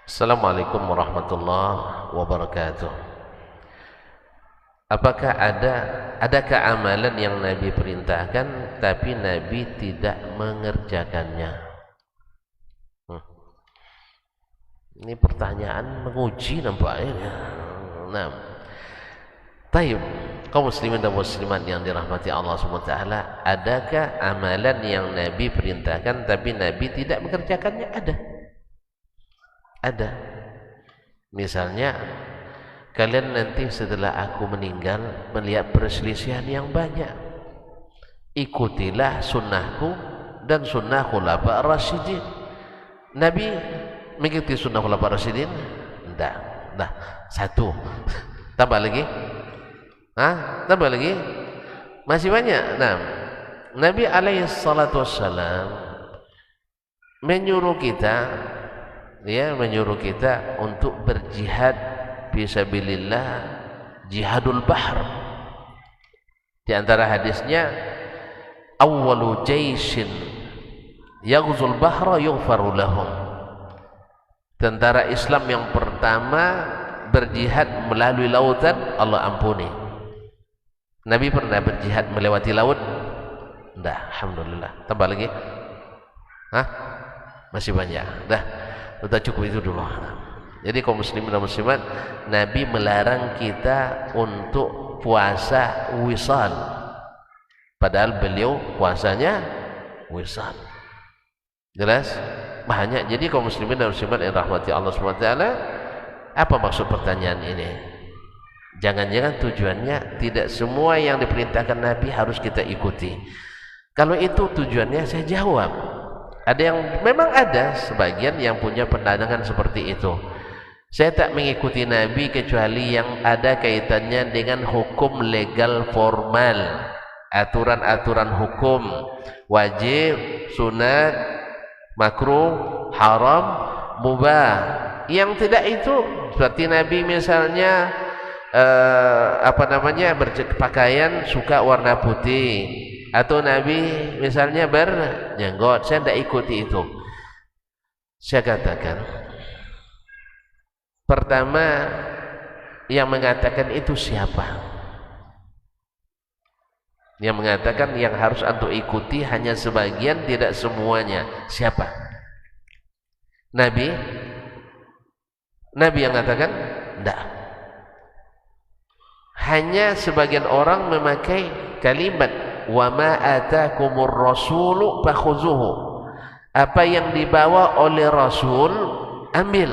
Assalamualaikum warahmatullahi wabarakatuh. Apakah adakah amalan yang Nabi perintahkan tapi Nabi tidak mengerjakannya? Ini pertanyaan menguji nampaknya. Nah, taib, kaum muslimin dan muslimat yang dirahmati Allah SWT, adakah amalan yang Nabi perintahkan tapi Nabi tidak mengerjakannya? Ada. Misalnya, kalian nanti setelah aku meninggal melihat perselisihan yang banyak, ikutilah sunnahku dan sunnah khulafa ar-rasyidin. Nabi mengikuti sunnah khulafa ar-rasyidin? Tidak. Dah, satu. Tambah lagi? Tambah lagi? Masih banyak. Nah, Nabi alaihi salatu wassalam menyuruh kita untuk berjihad fisabilillah, jihadul bahr. Di antara hadisnya, awwalu jaishin yaghzul bahra yughfaru lahum. Tentara Islam yang pertama berjihad melalui lautan, Allah ampuni. Nabi pernah berjihad melewati laut? Tidak, alhamdulillah. Tambah lagi? Masih banyak. Sudah cukup itu dulu. Jadi kaum muslimin dan muslimat, Nabi melarang kita untuk puasa wisal, padahal beliau puasanya wisal. Jelas? Banyak. Jadi kaum muslimin dan muslimat yang rahmati Allah SWT, apa maksud pertanyaan ini? Jangan-jangan tujuannya tidak semua yang diperintahkan Nabi harus kita ikuti. Kalau itu tujuannya, saya jawab. Memang ada sebagian yang punya pandangan seperti itu. Saya tak mengikuti Nabi kecuali yang ada kaitannya dengan hukum legal formal, aturan-aturan hukum, wajib, sunat, makruh, haram, mubah. Yang tidak itu, seperti Nabi misalnya berpakaian suka warna putih, atau Nabi misalnya berjenggot, saya tidak ikuti itu. Saya katakan, pertama, yang mengatakan itu siapa? Yang mengatakan yang harus antum ikuti hanya sebagian, tidak semuanya. Siapa? Nabi yang mengatakan? Tidak. Hanya sebagian orang memakai kalimat wa ma atakumur rasulu fakhuzuhu. Apa yang dibawa oleh Rasul, ambil.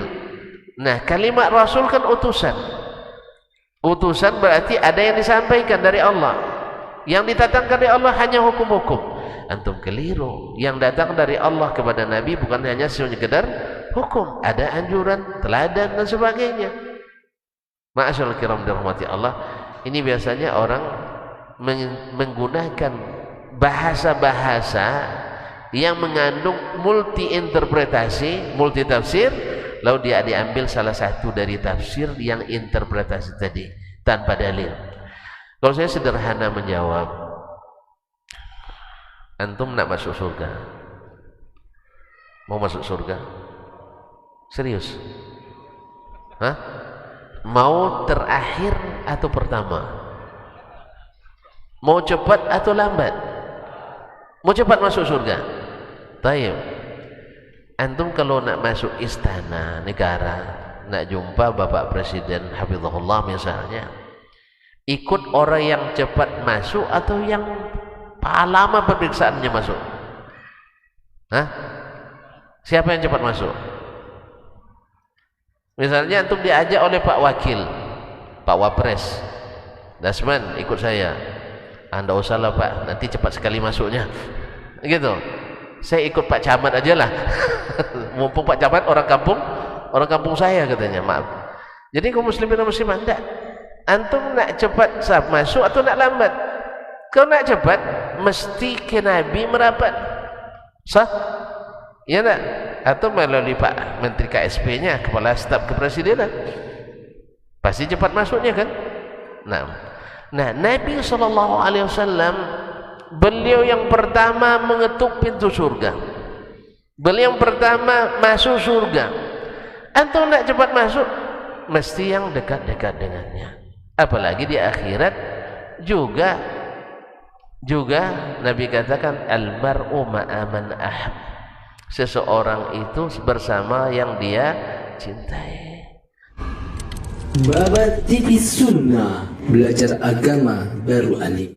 Nah, kalimat Rasul kan utusan. Utusan berarti ada yang disampaikan dari Allah. Yang didatangkan dari Allah hanya hukum-hukum. Antum keliru. Yang datang dari Allah kepada Nabi bukan hanya sekedar hukum, ada anjuran, teladan dan sebagainya. Ma'asyarul kiram dirahmati Allah, ini biasanya orang menggunakan bahasa-bahasa yang mengandung multi-interpretasi, multi-tafsir, lalu dia diambil salah satu dari tafsir yang interpretasi tadi tanpa dalil. Kalau saya sederhana menjawab, antum nak masuk surga? Mau masuk surga? Serius? Mau terakhir atau pertama? Mau cepat atau lambat? Mau cepat masuk surga? Tayyib. Antum kalau nak masuk istana negara, nak jumpa Bapak Presiden hafizahullah misalnya, ikut orang yang cepat masuk atau yang lama pemeriksaannya masuk? Siapa yang cepat masuk? Misalnya antum diajak oleh Pak Wakil, Pak Wapres, Dasman, ikut saya. Anda usahlah Pak, nanti cepat sekali masuknya. Gitu. Saya ikut Pak Camat aja lah. Mumpung Pak Camat orang kampung saya katanya, maaf. Jadi kaum muslimin dan muslimat, enggak. Antum nak cepat masuk atau nak lambat? Kalau nak cepat, mesti ke Nabi merapat. Sah? Ya enggak? Atau melalui Pak Menteri KSP-nya, Kepala Staf Kepresidenan. Pasti cepat masuknya kan? Nah, Nabi SAW, beliau yang pertama mengetuk pintu surga. Beliau yang pertama masuk surga. Antum nak cepat masuk, mesti yang dekat-dekat dengannya. Apalagi di akhirat juga Nabi katakan al-mar'u ma'aman ahab. Seseorang itu bersama yang dia cintai. Babat TV Sunnah, belajar agama baru alif.